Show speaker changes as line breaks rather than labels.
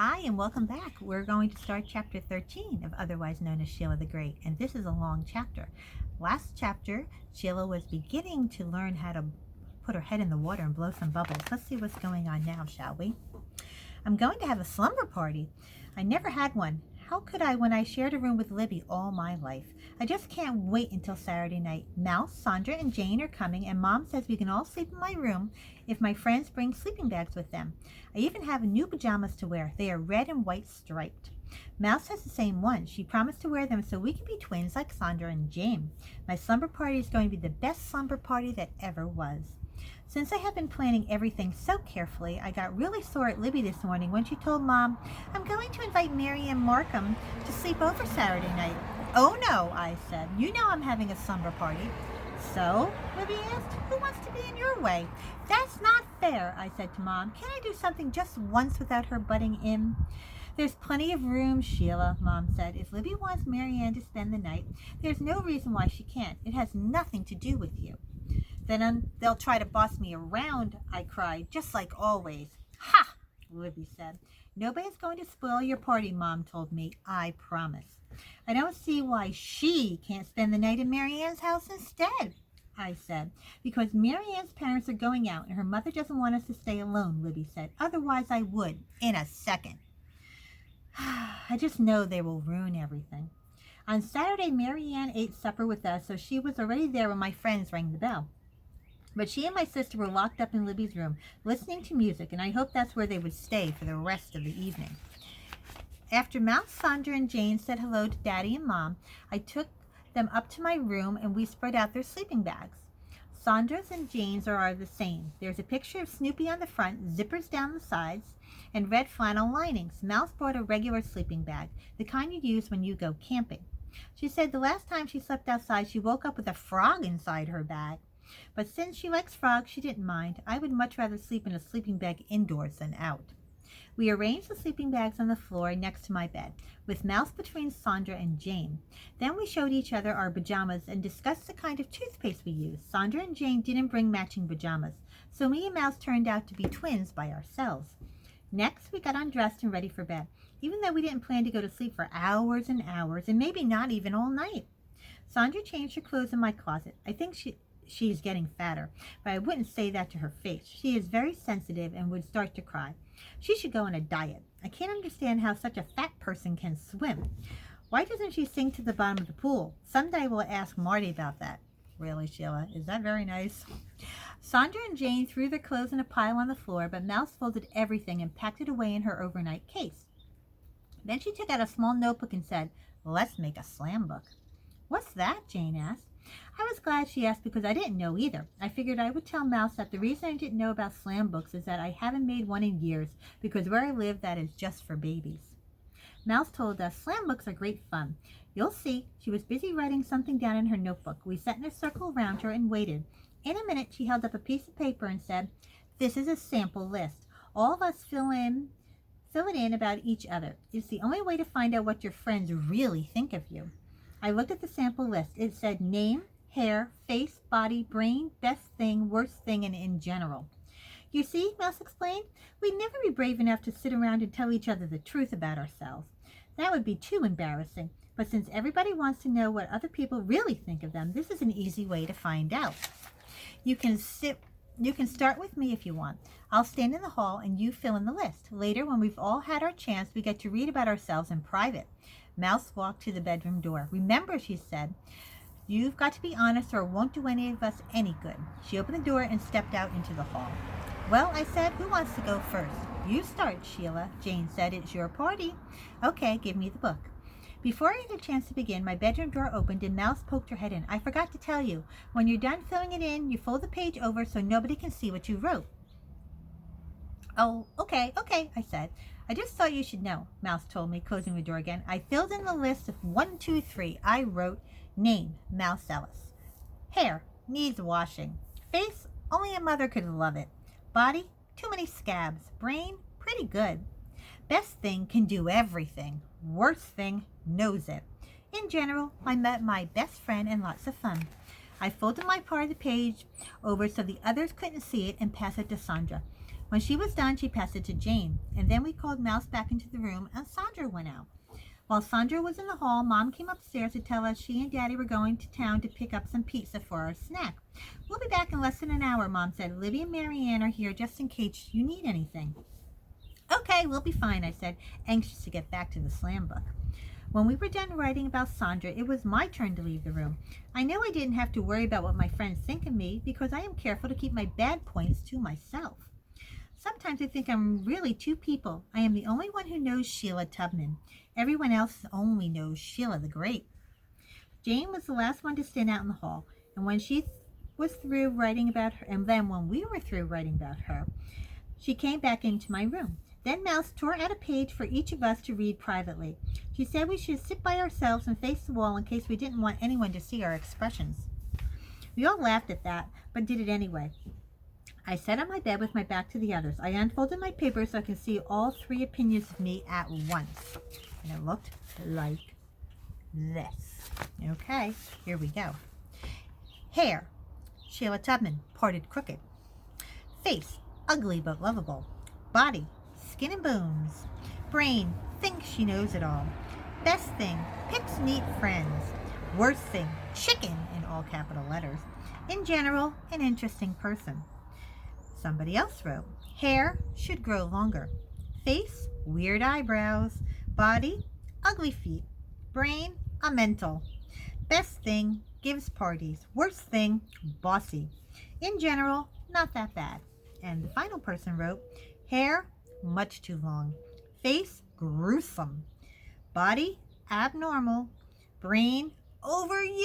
Hi, and welcome back. We're going to start chapter 13 of otherwise known as Shelia the Great, and this is a long chapter. Last chapter, Shelia was beginning to learn how to put her head in the water and blow some bubbles. Let's see what's going on now, shall we? I'm going to have a slumber party. I never had one. How could I when I shared a room with Libby all my life? I just can't wait until Saturday night. Mouse, Sandra, and Jane are coming, and Mom says we can all sleep in my room if my friends bring sleeping bags with them. I even have new pajamas to wear. They are red and white striped. Mouse has the same ones. She promised to wear them so we can be twins like Sandra and Jane. My slumber party is going to be the best slumber party that ever was. Since I have been planning everything so carefully, I got really sore at Libby this morning when she told Mom, I'm going to invite Mary and Markham to sleep over Saturday night. Oh no, I said. You know I'm having a slumber party. So, Libby asked, who wants to be in your way? That's not fair, I said to Mom. Can't I do something just once without her butting in? There's plenty of room, Sheila, Mom said. If Libby wants Mary Ann to spend the night, there's no reason why she can't. It has nothing to do with you. Then they'll try to boss me around, I cried, just like always. Ha, Libby said. Nobody's going to spoil your party, Mom told me. I promise. I don't see why she can't spend the night in Mary Ann's house instead, I said. Because Mary Ann's parents are going out and her mother doesn't want us to stay alone, Libby said. Otherwise I would, in a second. I just know they will ruin everything. On Saturday, Mary Ann ate supper with us, so she was already there when my friends rang the bell. But she and my sister were locked up in Libby's room, listening to music, and I hoped that's where they would stay for the rest of the evening. After Mouse, Sandra, and Jane said hello to Daddy and Mom, I took them up to my room and we spread out their sleeping bags. Sandra's and Jane's are the same. There's a picture of Snoopy on the front, zippers down the sides, and red flannel linings. Mouse brought a regular sleeping bag, the kind you use when you go camping. She said the last time she slept outside, she woke up with a frog inside her bag. But since she likes frogs, she didn't mind. I would much rather sleep in a sleeping bag indoors than out. We arranged the sleeping bags on the floor next to my bed, with Mouse between Sandra and Jane. Then we showed each other our pajamas and discussed the kind of toothpaste we used. Sandra and Jane didn't bring matching pajamas, so me and Mouse turned out to be twins by ourselves. Next, we got undressed and ready for bed, even though we didn't plan to go to sleep for hours and hours, and maybe not even all night. Sandra changed her clothes in my closet. I think she's getting fatter, but I wouldn't say that to her face. She is very sensitive and would start to cry. She should go on a diet. I can't understand how such a fat person can swim. Why doesn't she sink to the bottom of the pool? Someday we'll ask Marty about that. Really, Sheila, is that very nice? Sandra and Jane threw their clothes in a pile on the floor, but Mouse folded everything and packed it away in her overnight case. Then she took out a small notebook and said, let's make a slam book. What's that? Jane asked. I was glad she asked because I didn't know either. I figured I would tell Mouse that the reason I didn't know about slam books is that I haven't made one in years, because where I live, that is just for babies. Mouse told us slam books are great fun. You'll see. She was busy writing something down in her notebook. We sat in a circle around her and waited. In a minute, she held up a piece of paper and said, this is a sample list. All of us fill it in about each other. It's the only way to find out what your friends really think of you. I looked at the sample list. It said name, hair, face, body, brain, best thing, worst thing, and in general. You see, Mouse explained, we'd never be brave enough to sit around and tell each other the truth about ourselves. That would be too embarrassing. But since everybody wants to know what other people really think of them, this is an easy way to find out. You can start with me if you want. I'll stand in the hall and you fill in the list. Later, when we've all had our chance, we get to read about ourselves in private. Mouse walked to the bedroom door. Remember, she said, you've got to be honest or it won't do any of us any good. She opened the door and stepped out into the hall. Well, I said, who wants to go first? You start, Sheila. Jane said, it's your party. Okay, give me the book. Before I had a chance to begin, my bedroom door opened and Mouse poked her head in. I forgot to tell you, when you're done filling it in, you fold the page over so nobody can see what you wrote. Oh, okay, I said. I just thought you should know, Mouse told me, closing the door again. I filled in the list of 1, 2, 3. I wrote name, Mouse Ellis. Hair, needs washing. Face, only a mother could love it. Body, too many scabs. Brain, pretty good. Best thing, can do everything. Worst thing, knows it. In general, I met my best friend and lots of fun. I folded my part of the page over so the others couldn't see it and passed it to Sandra. When she was done, she passed it to Jane, and then we called Mouse back into the room, and Sandra went out. While Sandra was in the hall, Mom came upstairs to tell us she and Daddy were going to town to pick up some pizza for our snack. We'll be back in less than an hour, Mom said. Libby and Marianne are here just in case you need anything. Okay, we'll be fine, I said, anxious to get back to the slam book. When we were done writing about Sandra, it was my turn to leave the room. I knew I didn't have to worry about what my friends think of me because I am careful to keep my bad points to myself. Sometimes I think I'm really two people. I am the only one who knows Shelia Tubman. Everyone else only knows Shelia the Great. Jane was the last one to stand out in the hall, and when she was through writing about her, and then when we were through writing about her, she came back into my room. Then Mouse tore out a page for each of us to read privately. She said we should sit by ourselves and face the wall in case we didn't want anyone to see our expressions. We all laughed at that, but did it anyway. I sat on my bed with my back to the others. I unfolded my paper so I could see all three opinions of me at once. And it looked like this. Okay, here we go. Hair, Shelia Tubman, parted crooked. Face, ugly but lovable. Body, skin and bones. Brain, thinks she knows it all. Best thing, picks neat friends. Worst thing, chicken in all capital letters. In general, an interesting person. Somebody else wrote, hair should grow longer. Face, weird eyebrows. Body, ugly feet. Brain, a mental. Best thing, gives parties. Worst thing, bossy. In general, not that bad. And the final person wrote, hair, much too long. Face, gruesome. Body, abnormal. Brain, overused.